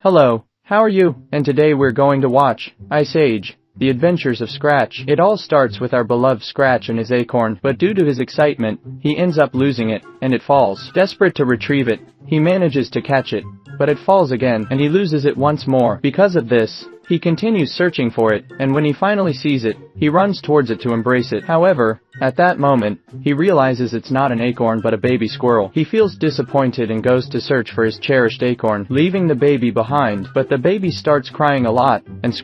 Hello, how are you? And today we're going to watch Ice Age, The Adventures of Scratch. It all starts with our beloved Scratch and his acorn, but due to his excitement, he ends up losing it, and it falls. Desperate to retrieve it, he manages to catch it, but it falls again, and he loses it once more. Because of this, he continues searching for it, and when he finally sees it, he runs towards it to embrace it. However, at that moment, he realizes it's not an acorn but a baby squirrel. He feels disappointed and goes to search for his cherished acorn, leaving the baby behind. But the baby starts crying a lot, and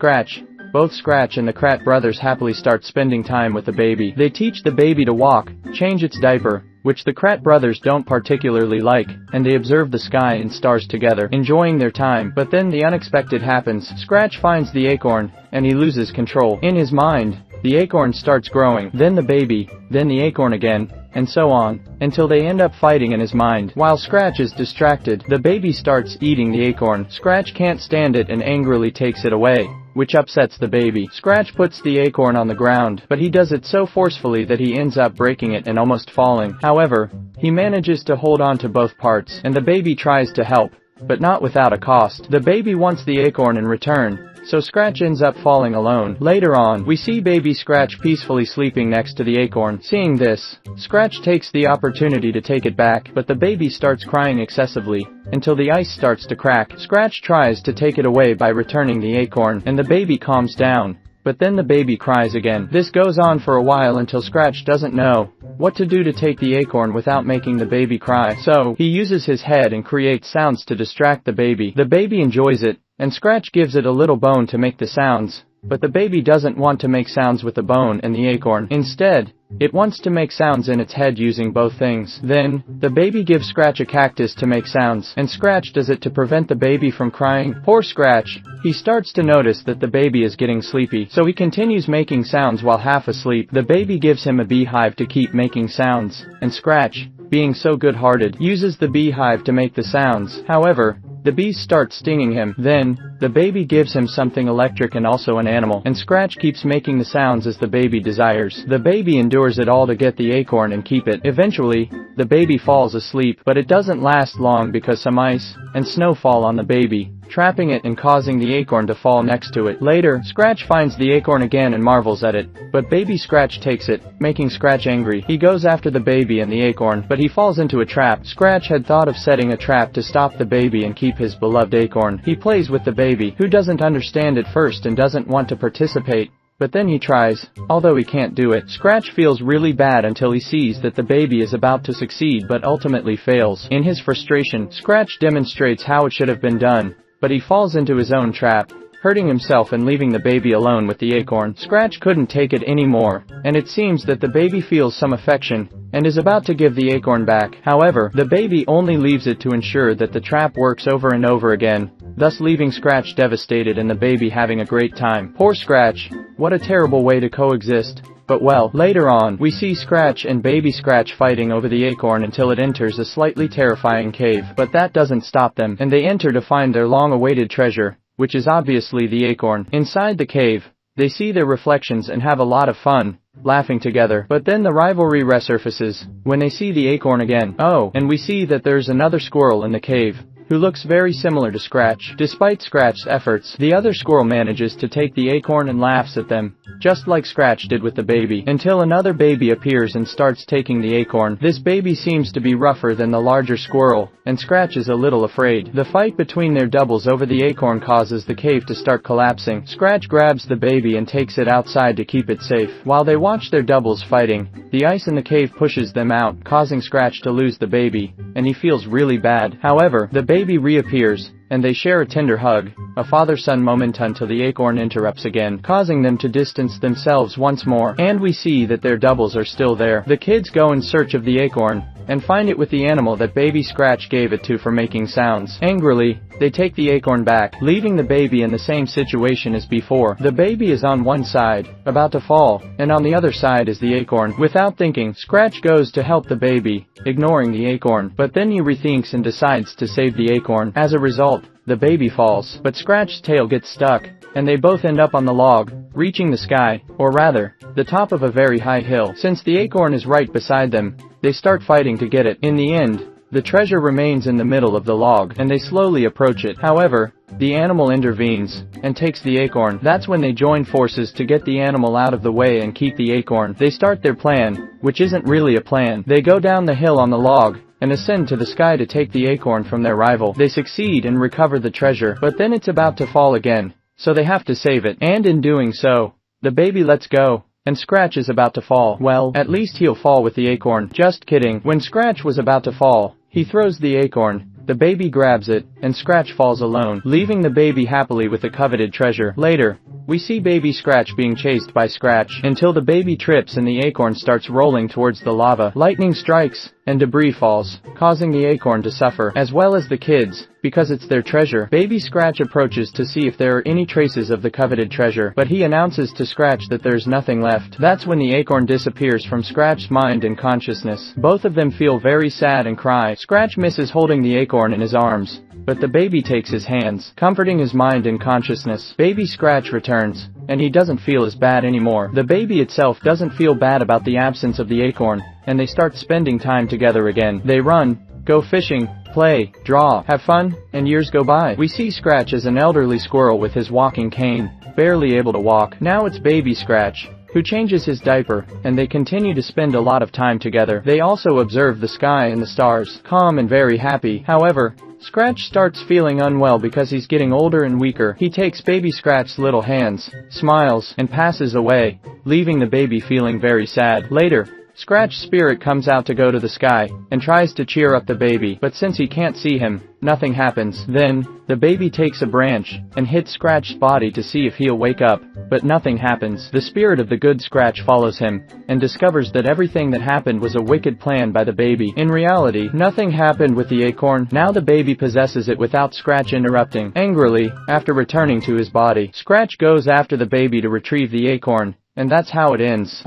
both Scratch and the Scrat brothers happily start spending time with the baby. They teach the baby to walk, change its diaper, which the Scrat brothers don't particularly like, and they observe the sky and stars together, enjoying their time. But then the unexpected happens. Scratch finds the acorn, and he loses control. In his mind, the acorn starts growing, then the baby, then the acorn again, and so on, until they end up fighting in his mind. While Scratch is distracted, the baby starts eating the acorn. Scratch can't stand it and angrily takes it away, which upsets the baby. Scratch puts the acorn on the ground, but he does it so forcefully that he ends up breaking it and almost falling. However, he manages to hold on to both parts, and the baby tries to help, but not without a cost. The baby wants the acorn in return, so Scratch ends up falling alone. Later on, we see baby Scratch peacefully sleeping next to the acorn. Seeing this, Scratch takes the opportunity to take it back, but the baby starts crying excessively, until the ice starts to crack. Scratch tries to take it away by returning the acorn, and the baby calms down, but then the baby cries again. This goes on for a while until Scratch doesn't know what to do to take the acorn without making the baby cry. So, he uses his head and creates sounds to distract the baby. The baby enjoys it, and Scratch gives it a little bone to make the sounds, but the baby doesn't want to make sounds with the bone and the acorn. Instead, it wants to make sounds in its head using both things. Then, the baby gives Scratch a cactus to make sounds, and Scratch does it to prevent the baby from crying. Poor Scratch. He starts to notice that the baby is getting sleepy, so he continues making sounds while half asleep. The baby gives him a beehive to keep making sounds, and Scratch, being so good-hearted, uses the beehive to make the sounds. However, the bees start stinging him. Then, the baby gives him something electric and also an animal, and Scratch keeps making the sounds as the baby desires. The baby endures it all to get the acorn and keep it. Eventually, the baby falls asleep, but it doesn't last long because some ice and snow fall on the baby, trapping it and causing the acorn to fall next to it. Later, Scratch finds the acorn again and marvels at it, but baby Scratch takes it, making Scratch angry. He goes after the baby and the acorn, but he falls into a trap. Scratch had thought of setting a trap to stop the baby and keep his beloved acorn. He plays with the baby, who doesn't understand at first and doesn't want to participate, but then he tries, although he can't do it. Scratch feels really bad until he sees that the baby is about to succeed but ultimately fails. In his frustration, Scratch demonstrates how it should have been done, but he falls into his own trap, hurting himself and leaving the baby alone with the acorn. Scratch couldn't take it anymore, and it seems that the baby feels some affection, and is about to give the acorn back. However, the baby only leaves it to ensure that the trap works over and over again, thus leaving Scratch devastated and the baby having a great time. Poor Scratch. What a terrible way to coexist. But well, later on, we see Scratch and baby Scratch fighting over the acorn until it enters a slightly terrifying cave. But that doesn't stop them, and they enter to find their long-awaited treasure, which is obviously the acorn. Inside the cave, they see their reflections and have a lot of fun, laughing together. But then the rivalry resurfaces when they see the acorn again. Oh, and we see that there's another squirrel in the cave, who looks very similar to Scratch. Despite Scratch's efforts, the other squirrel manages to take the acorn and laughs at them, just like Scratch did with the baby, until another baby appears and starts taking the acorn. This baby seems to be rougher than the larger squirrel, and Scratch is a little afraid. The fight between their doubles over the acorn causes the cave to start collapsing. Scratch grabs the baby and takes it outside to keep it safe. While they watch their doubles fighting, the ice in the cave pushes them out, causing Scratch to lose the baby, and he feels really bad. However, the baby reappears, and they share a tender hug, a father-son moment until the acorn interrupts again, causing them to distance themselves once more. And we see that their doubles are still there. The kids go in search of the acorn, and find it with the animal that baby Scratch gave it to for making sounds. Angrily, they take the acorn back, leaving the baby in the same situation as before. The baby is on one side, about to fall, and on the other side is the acorn. Without thinking, Scratch goes to help the baby, ignoring the acorn, but then he rethinks and decides to save the acorn. As a result, the baby falls, but Scratch's tail gets stuck, and they both end up on the log, reaching the sky, or rather, the top of a very high hill. Since the acorn is right beside them, they start fighting to get it. In the end, the treasure remains in the middle of the log, and they slowly approach it. However, the animal intervenes and takes the acorn. That's when they join forces to get the animal out of the way and keep the acorn. They start their plan, which isn't really a plan. They go down the hill on the log and ascend to the sky to take the acorn from their rival. They succeed and recover the treasure, but then it's about to fall again, so they have to save it. And in doing so, the baby lets go, and Scratch is about to fall. Well, at least he'll fall with the acorn. Just kidding. When Scratch was about to fall, he throws the acorn. The baby grabs it, and Scratch falls alone, leaving the baby happily with the coveted treasure. Later, we see baby Scratch being chased by Scratch until the baby trips and the acorn starts rolling towards the lava. Lightning strikes, and debris falls, causing the acorn to suffer, as well as the kids, because it's their treasure. Baby Scratch approaches to see if there are any traces of the coveted treasure, but he announces to Scratch that there's nothing left. That's when the acorn disappears from Scratch's mind and consciousness. Both of them feel very sad and cry. Scratch misses holding the acorn in his arms, but the baby takes his hands, comforting his mind and consciousness. Baby Scratch returns, and he doesn't feel as bad anymore. The baby itself doesn't feel bad about the absence of the acorn, and they start spending time together again. They run, go fishing, play, draw, have fun, and years go by. We see Scratch as an elderly squirrel with his walking cane, barely able to walk. Now it's baby Scratch, who changes his diaper, and they continue to spend a lot of time together. They also observe the sky and the stars, calm and very happy. However, Scratch starts feeling unwell because he's getting older and weaker. He takes baby Scratch's little hands, smiles, and passes away, leaving the baby feeling very sad. Later, Scratch's spirit comes out to go to the sky, and tries to cheer up the baby, but since he can't see him, nothing happens. Then, the baby takes a branch, and hits Scratch's body to see if he'll wake up, but nothing happens. The spirit of the good Scratch follows him, and discovers that everything that happened was a wicked plan by the baby. In reality, nothing happened with the acorn. Now the baby possesses it without Scratch interrupting. Angrily, after returning to his body, Scratch goes after the baby to retrieve the acorn, and that's how it ends.